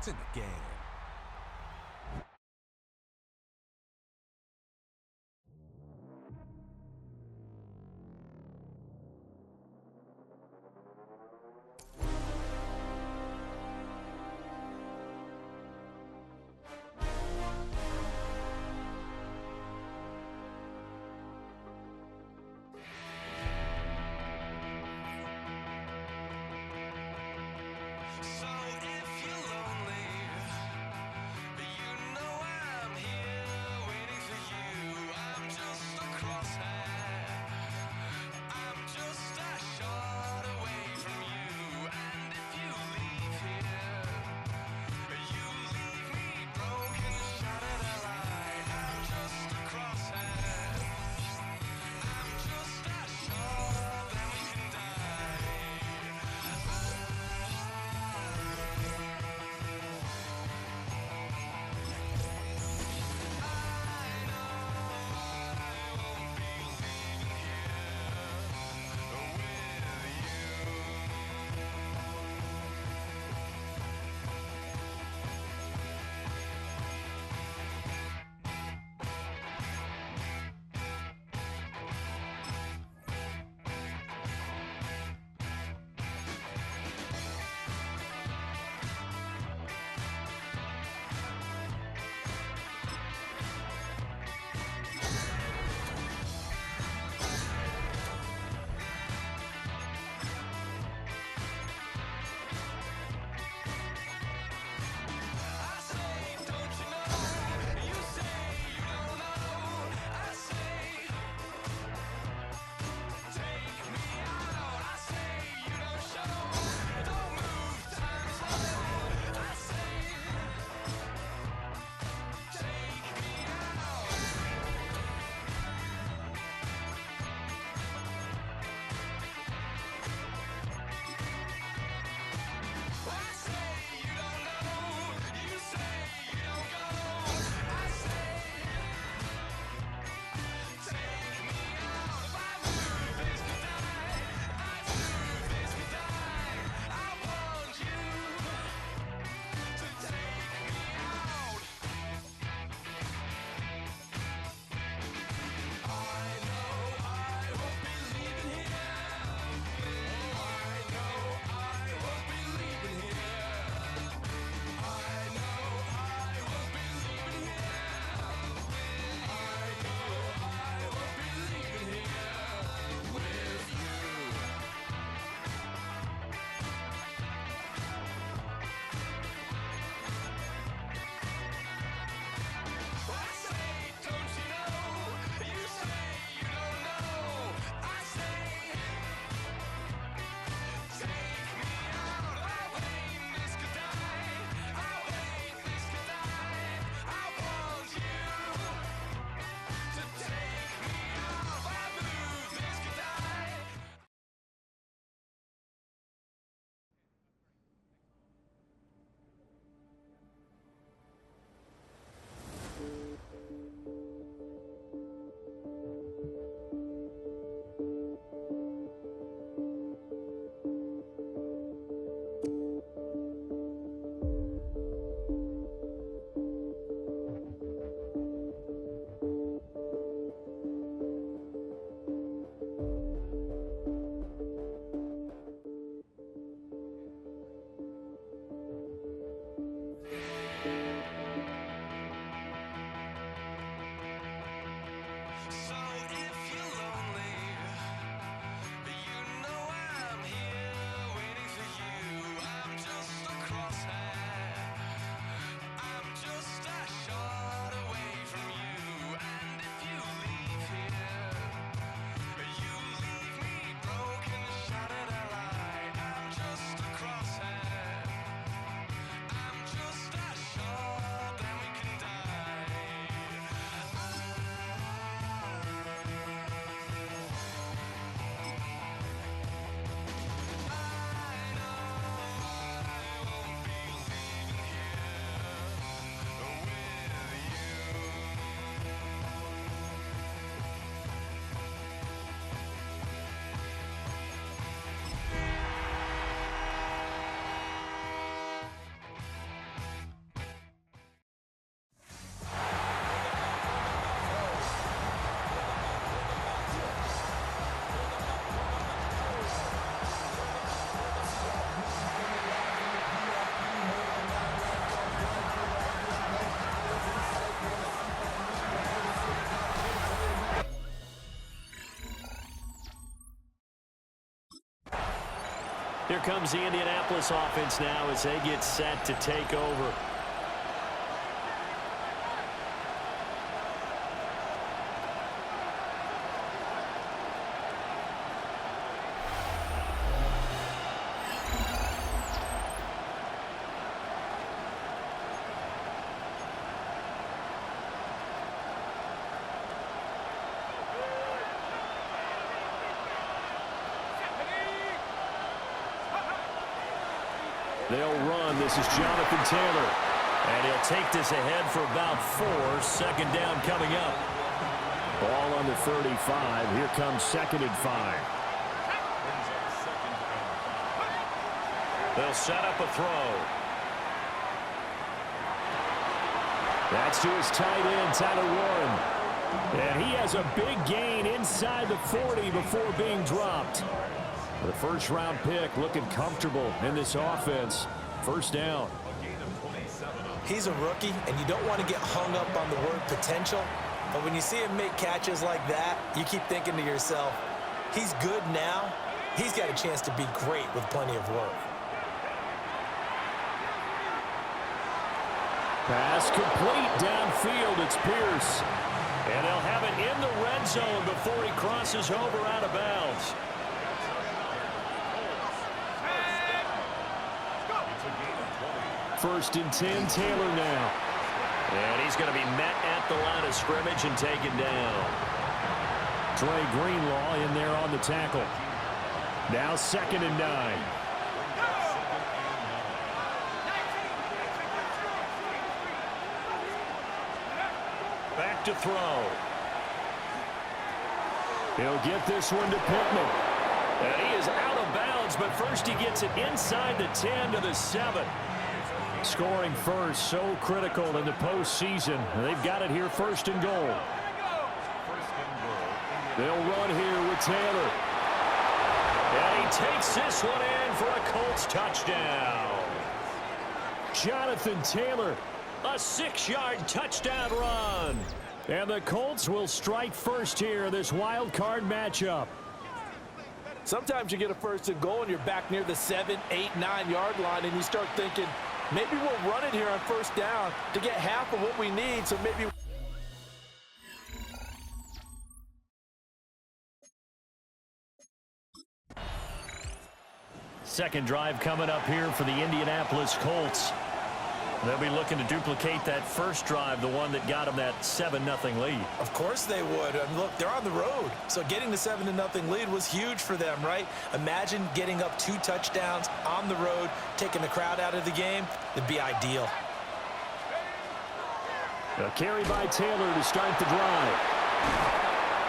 points in the game. So if you're lonely, Here comes the Indianapolis offense now as they get set to take over. They'll run. This is Jonathan Taylor. And he'll take this ahead for about 4. Second down coming up. Ball on the 35. Here comes 2nd and 5. They'll set up a throw. That's to his tight end, Tyler Warren. And he has a big gain inside the 40 before being dropped. The first-round pick looking comfortable in this offense. First down. He's a rookie, and you don't want to get hung up on the word potential. But when you see him make catches like that, you keep thinking to yourself, he's good now. He's got a chance to be great with plenty of work. Pass complete downfield. It's Pierce. And they'll have it in the red zone before he crosses over out of bounds. First and 10, Taylor now. And he's going to be met at the line of scrimmage and taken down. Trey Greenlaw in there on the tackle. Now 2nd and 9. Back to throw. He'll get this one to Pittman. And he is out of bounds, but first he gets it inside the 10 to the 7. Scoring first, so critical in the postseason. They've got it here, 1st and goal. They'll run here with Taylor. And he takes this one in for a Colts touchdown. Jonathan Taylor, a 6-yard touchdown run. And the Colts will strike first here in this wild card matchup. Sometimes you get a 1st and goal and you're back near the 7, 8, 9-yard line and you start thinking, maybe we'll run it here on 1st down to get half of what we need, so maybe. Second drive coming up here for the Indianapolis Colts. They'll be looking to duplicate that first drive, the one that got them that 7-0 lead. Of course they would. And look, they're on the road. So getting the 7-0 lead was huge for them, right? Imagine getting up 2 touchdowns on the road, taking the crowd out of the game. It'd be ideal. A carry by Taylor to start the drive.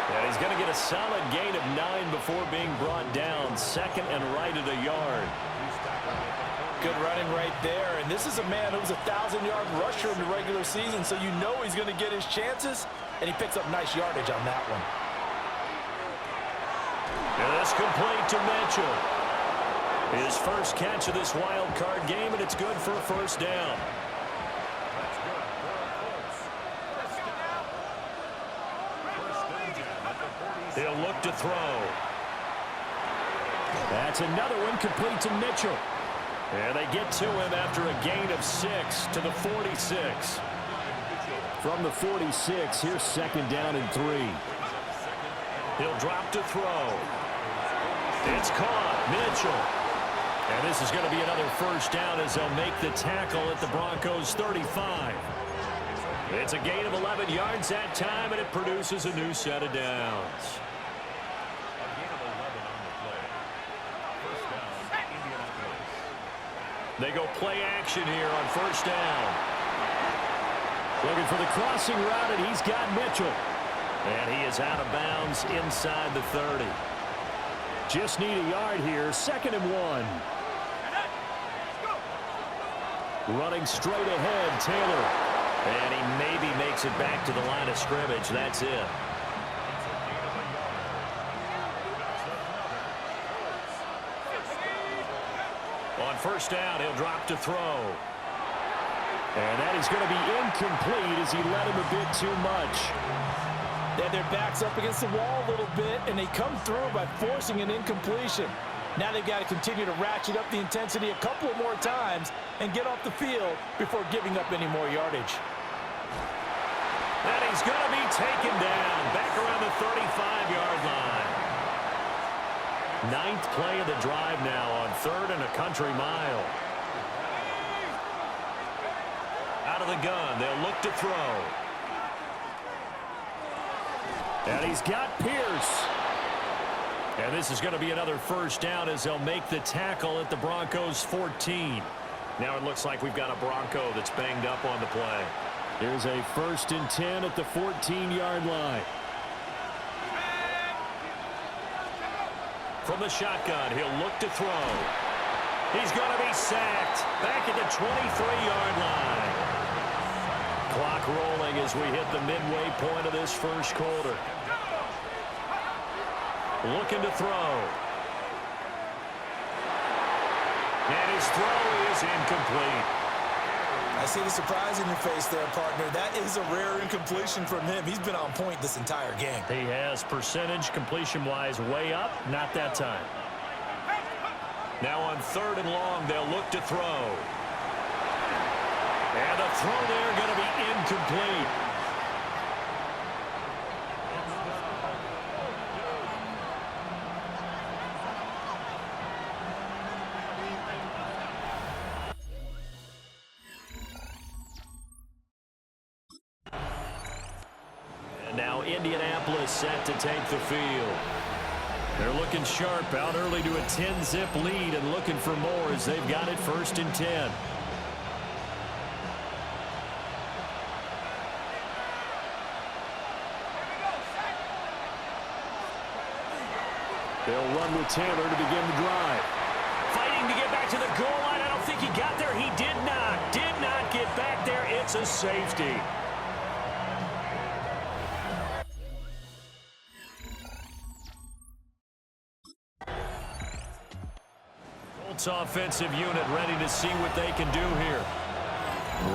And he's going to get a solid gain of 9 before being brought down. 2nd and right at a yard. Good running right there. And this is a man who was a 1,000-yard rusher in the regular season, so you know he's going to get his chances, and he picks up nice yardage on that one. And that's complete to Mitchell. His first catch of this wild card game, and it's good for a 1st down. They'll look to throw. That's another one complete to Mitchell. And they get to him after a gain of 6 to the 46. From the 46, here's 2nd down and 3. He'll drop to throw. It's caught. Mitchell. And this is going to be another 1st down as they'll make the tackle at the Broncos' 35. It's a gain of 11 yards that time, and it produces a new set of downs. They go play action here on 1st down. Looking for the crossing route, and he's got Mitchell. And he is out of bounds inside the 30. Just need a yard here. 2nd and 1. Running straight ahead, Taylor. And he maybe makes it back to the line of scrimmage. That's it. On 1st down, he'll drop to throw. And that is going to be incomplete as he led him a bit too much. They had their backs up against the wall a little bit, and they come through by forcing an incompletion. Now they've got to continue to ratchet up the intensity a couple of more times and get off the field before giving up any more yardage. And he's going to be taken down back around the 35-yard line. Ninth play of the drive now on 3rd and a country mile. Out of the gun, they'll look to throw. And he's got Pierce. And this is going to be another first down as they'll make the tackle at the Broncos' 14. Now it looks like we've got a Bronco that's banged up on the play. Here's a 1st and 10 at the 14-yard line. From the shotgun, he'll look to throw. He's going to be sacked back at the 23-yard line. Clock rolling as we hit the midway point of this first quarter. Looking to throw. And his throw is incomplete. I see the surprise in your face there, partner. That is a rare incompletion from him. He's been on point this entire game. He has percentage completion-wise way up. Not that time. Now on 3rd and long, they'll look to throw. And the throw there going to be incomplete. Now Indianapolis set to take the field. They're looking sharp, out early to a 10-zip lead and looking for more as they've got it 1st and 10. They'll run with Taylor to begin the drive. Fighting to get back to the goal line. I don't think he got there. He did not. Did not get back there. It's a safety. Offensive unit ready to see what they can do here.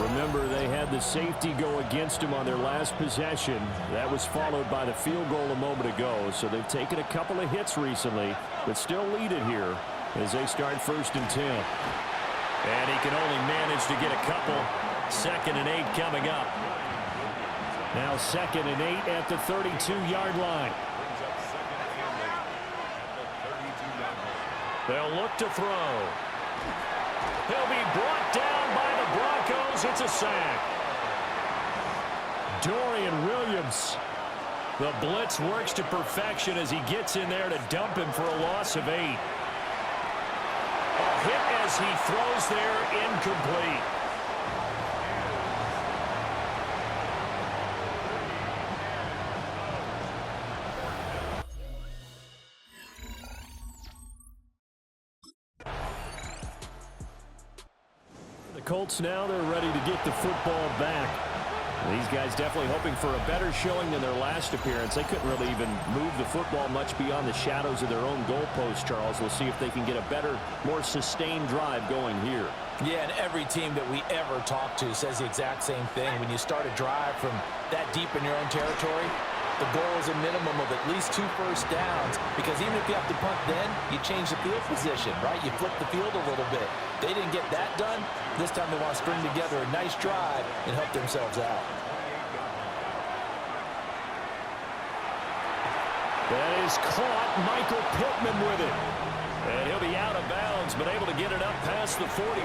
Remember, they had the safety go against them on their last possession. That was followed by the field goal a moment ago, so they've taken a couple of hits recently, but still lead it here as they start 1st and 10. And he can only manage to get a couple. 2nd and 8 coming up. Now 2nd and 8 at the 32-yard line. They'll look to throw. He'll be brought down by the Broncos. It's a sack. Dorian Williams. The blitz works to perfection as he gets in there to dump him for a loss of 8. A hit as he throws there, incomplete. Colts now, they're ready to get the football back. These guys definitely hoping for a better showing than their last appearance. They couldn't really even move the football much beyond the shadows of their own goalpost, Charles. We'll see if they can get a better, more sustained drive going here. Yeah, and every team that we ever talk to says the exact same thing. When you start a drive from that deep in your own territory, the goal is a minimum of at least 2 first downs, because even if you have to punt then, you change the field position, right? You flip the field a little bit. They didn't get that done. This time they want to string together a nice drive and help themselves out. That is caught. Michael Pittman with it. And he'll be out of bounds, but able to get it up past the 45.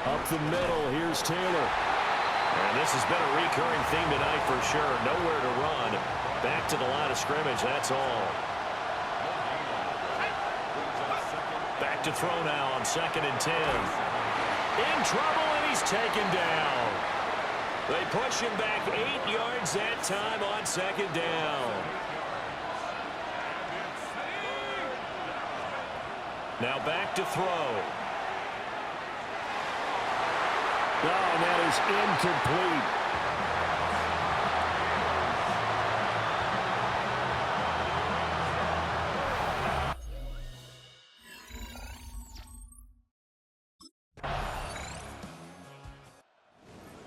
Up the middle, here's Taylor. And this has been a recurring theme tonight for sure. Nowhere to run. Back to the line of scrimmage, that's all. Back to throw now on 2nd and 10. In trouble, and he's taken down. They push him back 8 yards that time on 2nd down. Now back to throw. Oh, and that is incomplete.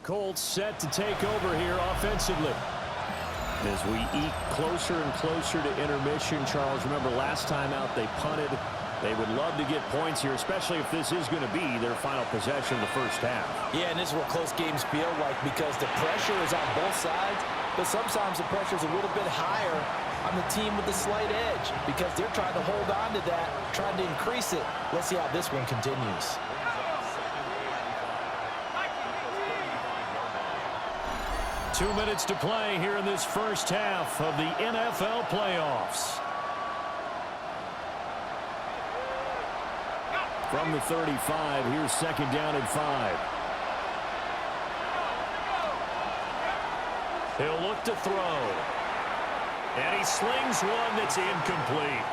Colts set to take over here offensively. As we eke closer and closer to intermission, Charles, remember last time out they punted. They would love to get points here, especially if this is going to be their final possession of the first half. Yeah, and this is what close games feel like because the pressure is on both sides, but sometimes the pressure is a little bit higher on the team with the slight edge because they're trying to hold on to that, trying to increase it. Let's see how this one continues. Two minutes to play here in this first half of the NFL playoffs. From the 35, here's second down and 5. He'll look to throw. And he slings one that's incomplete.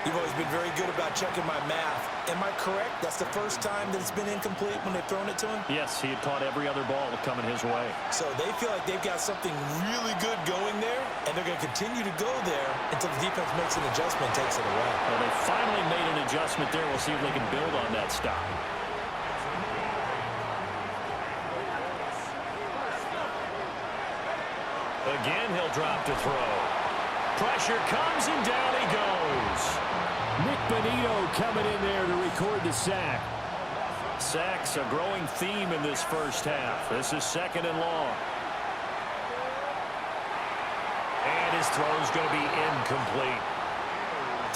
You've always been very good about checking my math. Am I correct? That's the first time that it's been incomplete when they've thrown it to him? Yes, he had caught every other ball coming his way. So they feel like they've got something really good going there, and they're going to continue to go there until the defense makes an adjustment and takes it away. Well, they finally made an adjustment there. We'll see if they can build on that stop. Again, he'll drop to throw. Pressure comes, and down he goes. Nick Bonito coming in there to record the sack. Sacks a growing theme in this first half. This is second and long. And his throw's going to be incomplete.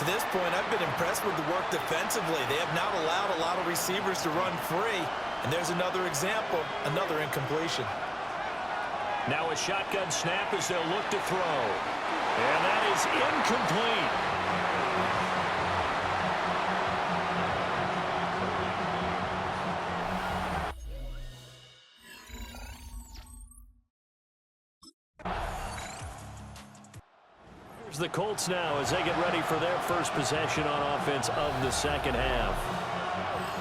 To this point, I've been impressed with the work defensively. They have not allowed a lot of receivers to run free. And there's another example, another incompletion. Now a shotgun snap as they'll look to throw. And that is incomplete. Here's the Colts now as they get ready for their first possession on offense of the second half.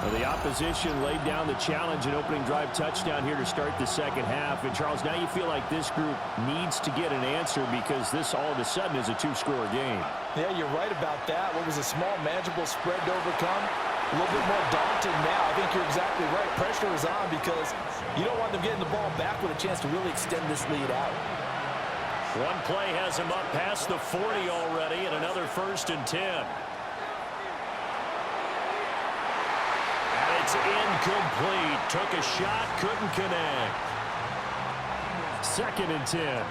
Well, the opposition laid down the challenge and opening drive touchdown here to start the second half. And, Charles, now you feel like this group needs to get an answer because this all of a sudden is a two-score game. Yeah, you're right about that. What was a small, manageable spread to overcome? A little bit more daunting now. I think you're exactly right. Pressure is on because you don't want them getting the ball back with a chance to really extend this lead out. One play has him up past the 40 already, and another 1st and 10. And it's incomplete. Took a shot, couldn't connect. 2nd and 10.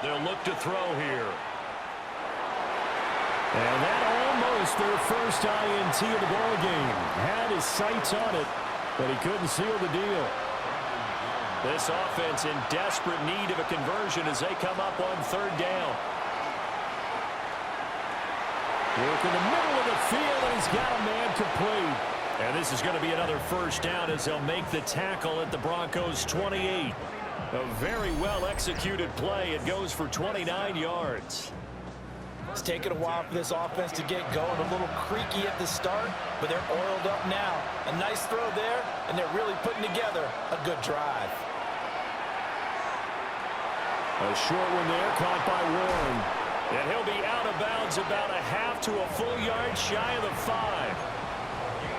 They'll look to throw here. And that almost their first INT of the ball game. Had his sights on it, but he couldn't seal the deal. This offense in desperate need of a conversion as they come up on 3rd down. Work in the middle of the field, and he's got a man complete. And this is going to be another 1st down as they'll make the tackle at the Broncos' 28. A very well-executed play. It goes for 29 yards. It's taken a while for this offense to get going. A little creaky at the start, but they're oiled up now. A nice throw there, and they're really putting together a good drive. A short one there, caught by Warren. And he'll be out of bounds about a half to a full yard shy of the 5.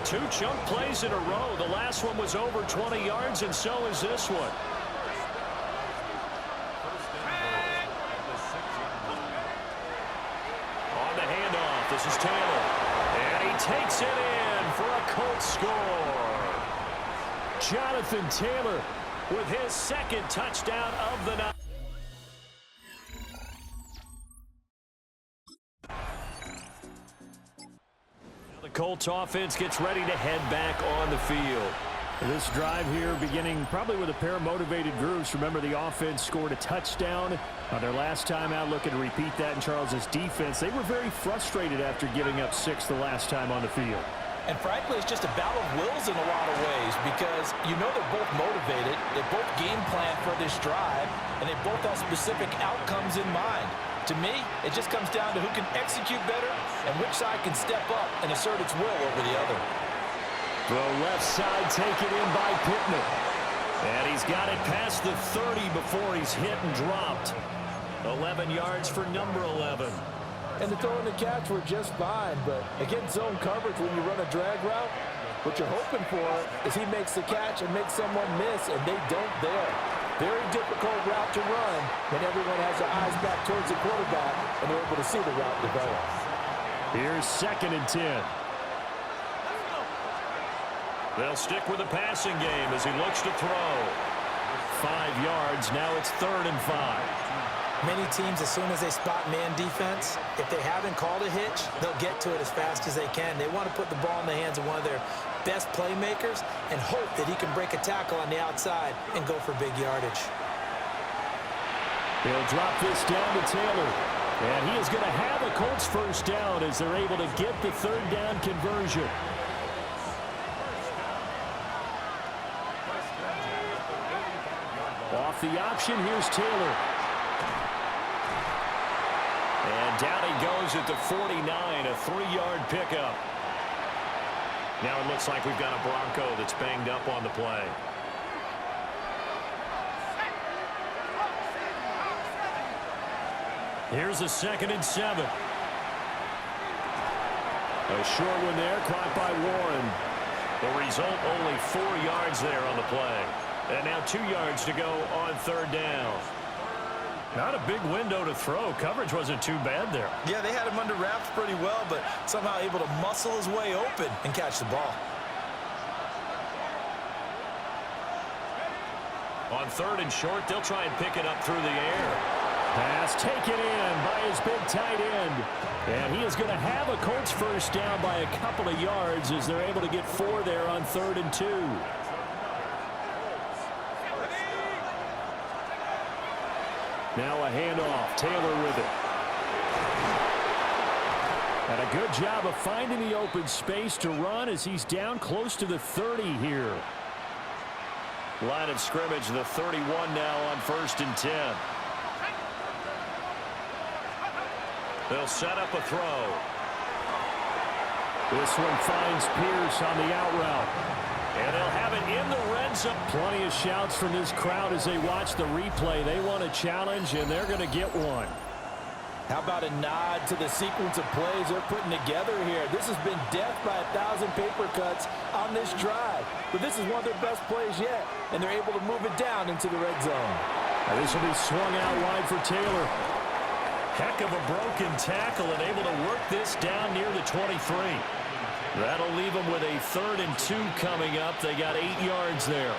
2 chunk plays in a row. The last one was over 20 yards, and so is this one. This is Taylor, and he takes it in for a Colts score. Jonathan Taylor with his 2nd touchdown of the night. The Colts offense gets ready to head back on the field. This drive here beginning probably with a pair of motivated groups. Remember, the offense scored a touchdown on their last time out, looking to repeat that in Charles's defense. They were very frustrated after giving up 6 the last time on the field. And frankly, it's just a battle of wills in a lot of ways because you know they're both motivated, they both game plan for this drive, and they both have specific outcomes in mind. To me, it just comes down to who can execute better and which side can step up and assert its will over the other. Throw left side taken in by Pittman. And he's got it past the 30 before he's hit and dropped. 11 yards for number 11. And the throw and the catch were just fine, but against zone coverage when you run a drag route, What you're hoping for is he makes the catch and makes someone miss, and they don't there. Very difficult route to run when everyone has their eyes back towards the quarterback and they're able to see the route develop. Here's 2nd and 10. They'll stick with the passing game as he looks to throw. 5 yards. Now it's 3rd and 5. Many teams, as soon as they spot man defense, if they haven't called a hitch, they'll get to it as fast as they can. They want to put the ball in the hands of one of their best playmakers and hope that he can break a tackle on the outside and go for big yardage. They'll drop this down to Taylor. And he is going to have a Colts first down as they're able to get the 3rd down conversion. Off the option, here's Taylor. And down he goes at the 49, a 3-yard pickup. Now it looks like we've got a Bronco that's banged up on the play. Here's a 2nd and 7. A short one there, caught by Warren. The result, only 4 yards there on the play. And now 2 yards to go on 3rd down. Not a big window to throw. Coverage wasn't too bad there. Yeah, they had him under wraps pretty well, but somehow able to muscle his way open and catch the ball. On 3rd and short, they'll try and pick it up through the air. Pass taken in by his big tight end. And he is going to have a Colts first down by a couple of yards as they're able to get 4 there on 3rd and 2. Now a handoff. Taylor with it. And a good job of finding the open space to run as he's down close to the 30 here. Line of scrimmage, the 31 now on 1st and 10. They'll set up a throw. This one finds Pierce on the out route. And they'll have it in the red zone. Plenty of shouts from this crowd as they watch the replay. They want a challenge, and they're going to get one. How about a nod to the sequence of plays they're putting together here? This has been death by 1,000 paper cuts on this drive. But this is one of their best plays yet, and they're able to move it down into the red zone. Now this will be swung out wide for Taylor. Heck of a broken tackle and able to work this down near the 23. That'll leave them with a 3rd and 2 coming up. They got 8 yards there.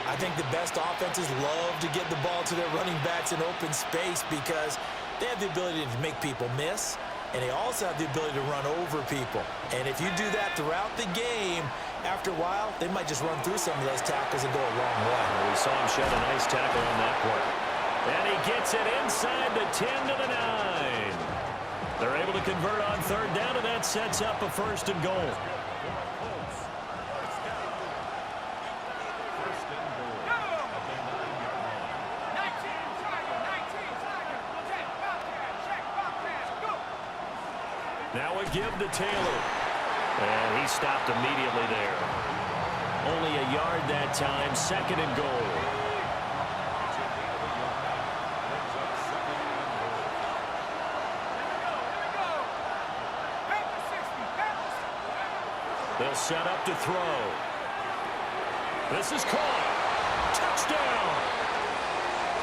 I think the best offenses love to get the ball to their running backs in open space because they have the ability to make people miss, and they also have the ability to run over people. And if you do that throughout the game, after a while, they might just run through some of those tackles and go a long way. We saw him shed a nice tackle on that play. And he gets it inside the 10 to the 9. They're able to convert on 3rd down, and that sets up a 1st and goal. Now a give to Taylor. And he stopped immediately there. Only a yard that time, 2nd and goal. They'll set up to throw. This is caught. Touchdown.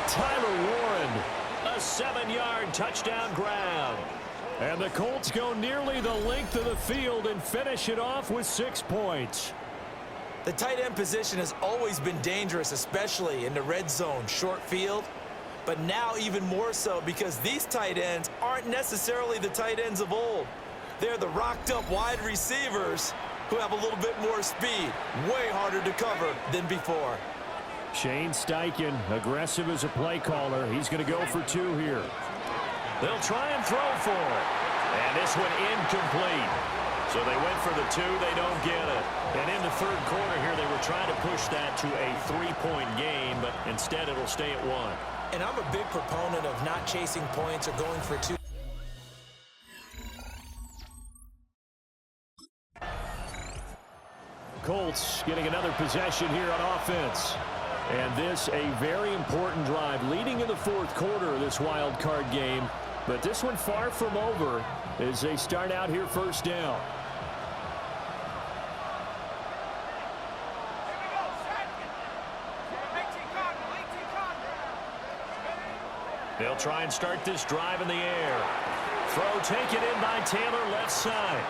Tyler Warren. A 7-yard touchdown grab. And the Colts go nearly the length of the field and finish it off with 6 points. The tight end position has always been dangerous, especially in the red zone, short field. But now even more so because these tight ends aren't necessarily the tight ends of old. They're the rocked-up wide receivers who have a little bit more speed, way harder to cover than before. Shane Steichen, aggressive as a play caller. He's going to go for 2 here. They'll try and throw for it. And this one incomplete. So they went for the 2. They don't get it. And in the 3rd quarter here, they were trying to push that to a 3-point game, but instead it'll stay at 1. And I'm a big proponent of not chasing points or going for 2. Colts getting another possession here on offense. And this a very important drive leading in the 4th quarter of this wild card game. But this one far from over as they start out here 1st down. They'll try and start this drive in the air. Throw taken in by Taylor, left side.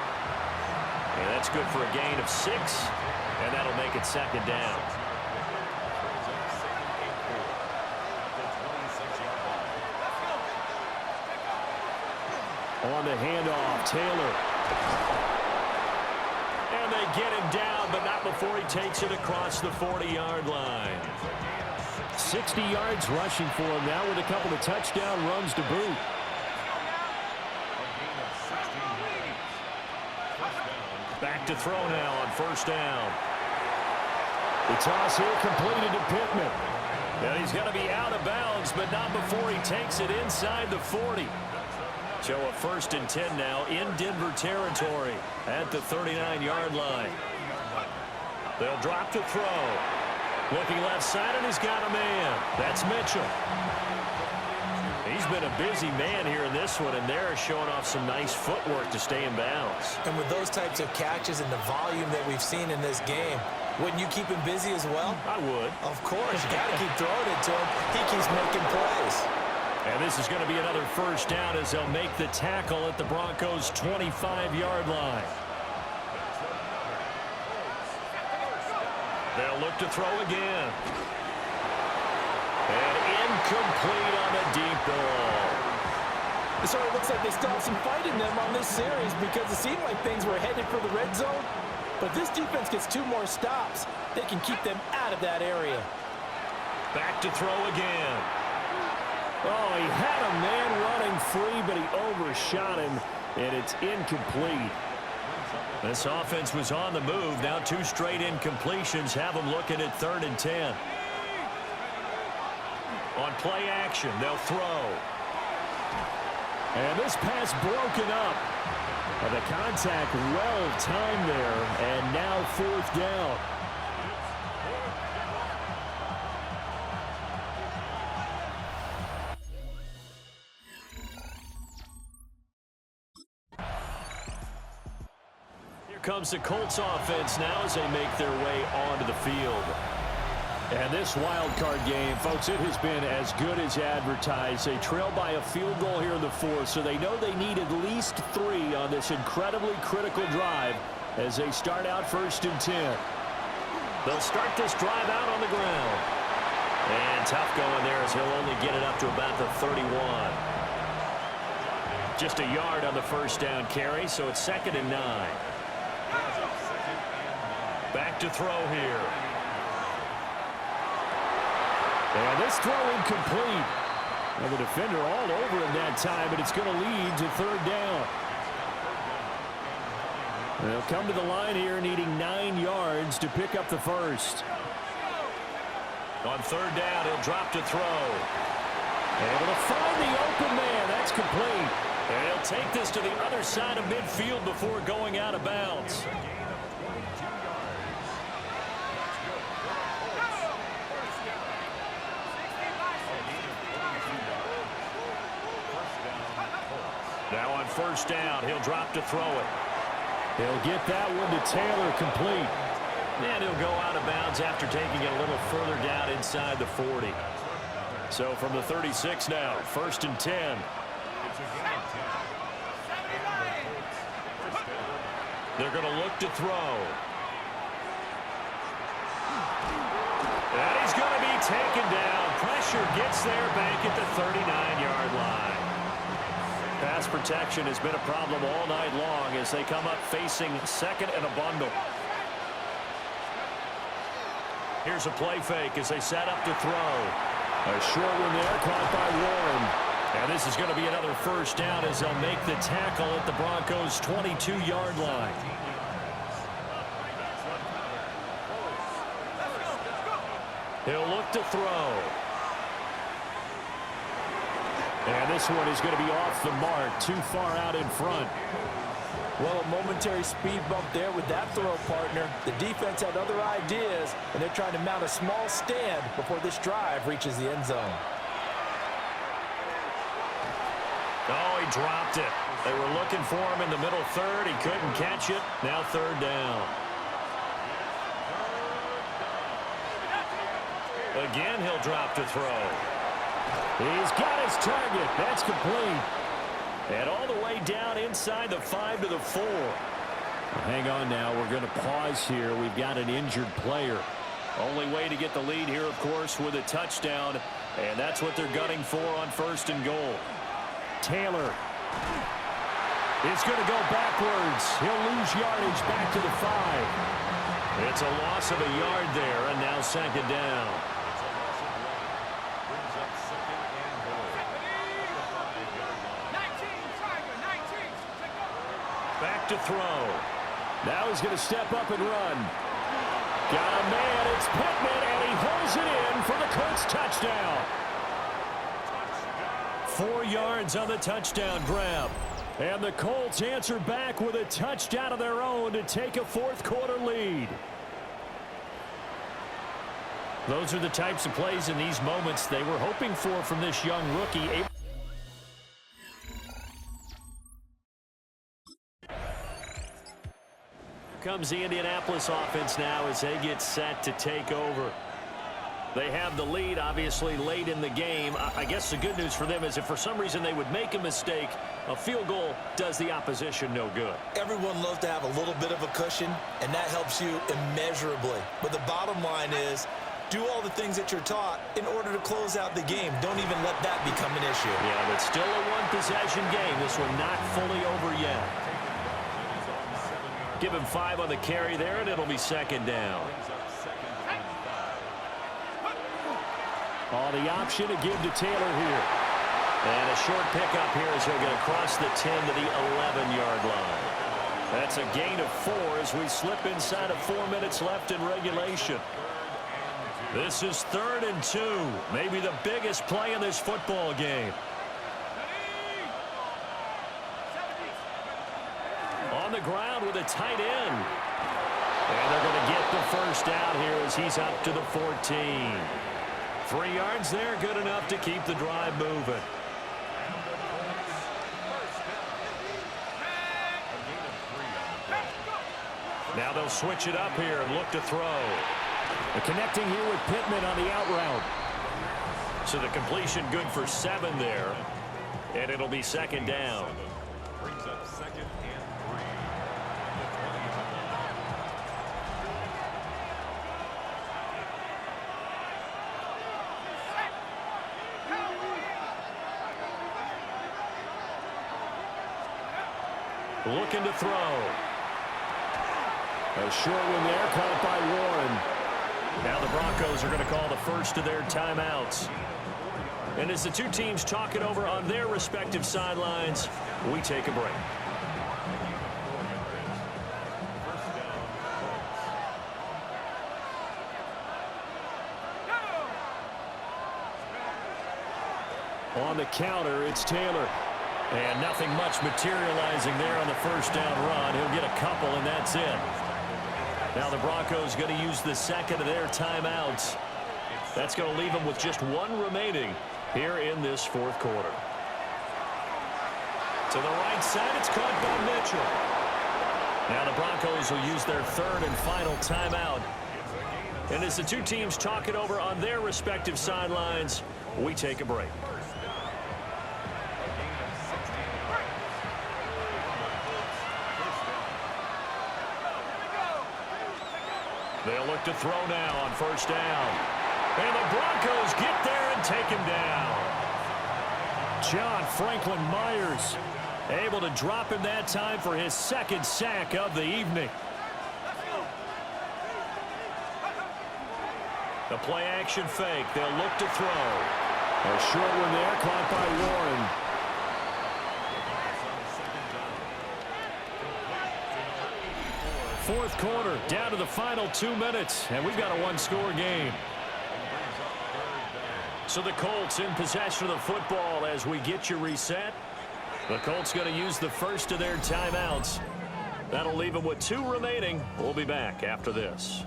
And that's good for a gain of 6, and that'll make it second down. On the handoff, Taylor. And they get him down, but not before he takes it across the 40-yard line. 60 yards rushing for him now with a couple of touchdown runs to boot. Back to throw now on first down. The toss here completed to Pittman. And he's going to be out of bounds, but not before he takes it inside the 40. So a 1st and 10 now in Denver territory at the 39-yard line. They'll drop to throw. Looking left side, and he's got a man. That's Mitchell. He's been a busy man here in this one, and they're showing off some nice footwork to stay in bounds. And with those types of catches and the volume that we've seen in this game, wouldn't you keep him busy as well? I would. Of course. You got to keep throwing it to him. He keeps making plays. And this is going to be another first down as they'll make the tackle at the Broncos' 25-yard line. They'll look to throw again. And incomplete on the deep ball. So it looks like they still have some fight in them on this series because it seemed like things were headed for the red zone. But this defense gets 2 more stops. They can keep them out of that area. Back to throw again. Oh, he had a man running free, but he overshot him, and it's incomplete. This offense was on the move. Now 2 straight incompletions have them looking at 3rd and 10. On play action, they'll throw. And this pass broken up. The contact well timed there, and now 4th down. Comes the Colts offense now as they make their way onto the field. And this wild card game, folks, it has been as good as advertised. They trail by a field goal here in the 4th, so they know they need at least 3 on this incredibly critical drive as they start out 1st and 10. They'll start this drive out on the ground. And tough going there as he'll only get it up to about the 31. Just a yard on the first down carry, so it's 2nd and 9. Back to throw here. And this throw incomplete. And the defender all over him that time, but it's going to lead to 3rd down. And they'll come to the line here needing 9 yards to pick up the first. On 3rd down, he'll drop to throw. Able to find the open man. That's complete. And he'll take this to the other side of midfield before going out of bounds. Now on 1st down, he'll drop to throw it. He'll get that one to Taylor, complete. And he'll go out of bounds after taking it a little further down inside the 40. So from the 36 now, 1st and 10. They're going to look to throw. And he's going to be taken down. Pressure gets there back at the 39-yard line. Pass protection has been a problem all night long as they come up facing 2nd and a bundle. Here's a play fake as they set up to throw. A short one there caught by Warren. And this is going to be another first down as they'll make the tackle at the Broncos' 22-yard line. He'll look to throw. And this one is going to be off the mark, too far out in front. Well, a momentary speed bump there with that throw, partner. The defense had other ideas, and they're trying to mount a small stand before this drive reaches the end zone. Oh, he dropped it. They were looking for him in the middle 3rd. He couldn't catch it. Now 3rd down. Again, he'll drop to throw. He's got his target. That's complete. And all the way down inside the 5 to the 4. Hang on now. We're going to pause here. We've got an injured player. Only way to get the lead here, of course, with a touchdown. And that's what they're gunning for on 1st and goal. Taylor is going to go backwards. He'll lose yardage back to the 5. It's a loss of a yard there, and now 2nd down. Back to throw. Now he's going to step up and run. Got a man. It's Pittman, and he holds it in for the Colts touchdown. 4 yards on the touchdown grab. And the Colts answer back with a touchdown of their own to take a 4th quarter lead. Those are the types of plays in these moments they were hoping for from this young rookie. Comes the Indianapolis offense now as they get set to take over. They have the lead, obviously, late in the game. I guess the good news for them is if for some reason they would make a mistake, a field goal does the opposition no good. Everyone loves to have a little bit of a cushion, and that helps you immeasurably. But the bottom line is, do all the things that you're taught in order to close out the game. Don't even let that become an issue. Yeah, but still a one-possession game. This one not fully over yet. Give him 5 on the carry there, and it'll be 2nd down. Oh, the option to give to Taylor here. And a short pickup here as he'll get across the 10 to the 11-yard line. That's a gain of 4 as we slip inside of 4 minutes left in regulation. This is 3rd and 2. Maybe the biggest play in this football game. On the ground with a tight end. And they're going to get the 1st down here as he's up to the 14. 3 yards there, good enough to keep the drive moving. Now they'll switch it up here and look to throw. Connecting here with Pittman on the out route. So the completion good for 7 there. And it'll be 2nd down. Brings up 2nd and 3. Looking to throw. A short one there, caught by Warren. Now the Broncos are going to call the first of their timeouts. And as the two teams talk it over on their respective sidelines, we take a break. On the counter, it's Taylor. And nothing much materializing there on the 1st down run. He'll get a couple, and that's it. Now the Broncos going to use the 2nd of their timeouts. That's going to leave them with just 1 remaining here in this 4th quarter. To the right side, it's caught by Mitchell. Now the Broncos will use their 3rd and final timeout. And as the two teams talk it over on their respective sidelines, we take a break. They'll look to throw now on 1st down. And the Broncos get there and take him down. John Franklin Myers able to drop him that time for his 2nd sack of the evening. The play action fake. They'll look to throw. A short one there, caught by Warren. Fourth quarter, down to the final 2 minutes, and we've got a 1-score game. So the Colts in possession of the football as we get you reset. The Colts going to use the first of their timeouts. That'll leave them with 2 remaining. We'll be back after this.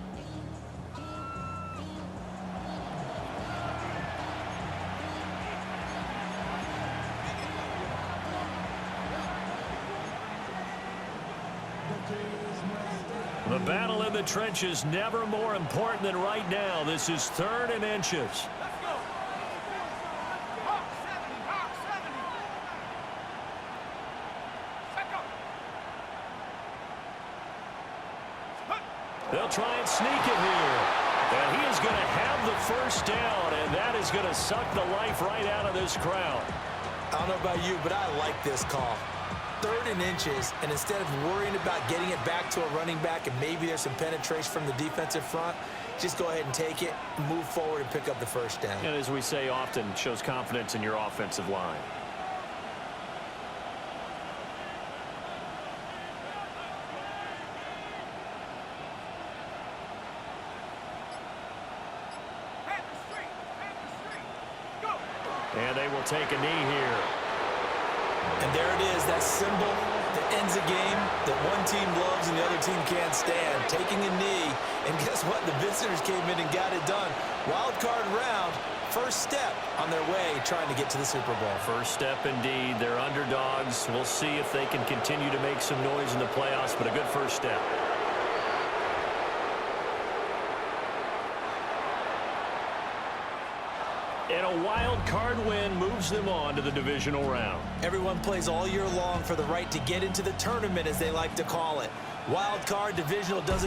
The battle in the trenches never more important than right now. This is 3rd and inches. they'll try and sneak it here. And he is going to have the first down, and that is going to suck the life right out of this crowd. I don't know about you, but I like this call. 3rd and inches, and instead of worrying about getting it back to a running back and maybe there's some penetration from the defensive front, just go ahead and take it, move forward, and pick up the first down. And as we say often, shows confidence in your offensive line. And they will take a knee here. And there it is, that symbol that ends a game that one team loves and the other team can't stand. Taking a knee, and guess what? The visitors came in and got it done. Wild card round, first step on their way trying to get to the Super Bowl. First step indeed. They're underdogs. We'll see if they can continue to make some noise in the playoffs, but a good first step. And a wild card win moves them on to the divisional round. Everyone plays all year long for the right to get into the tournament, as they like to call it. Wild card divisional doesn't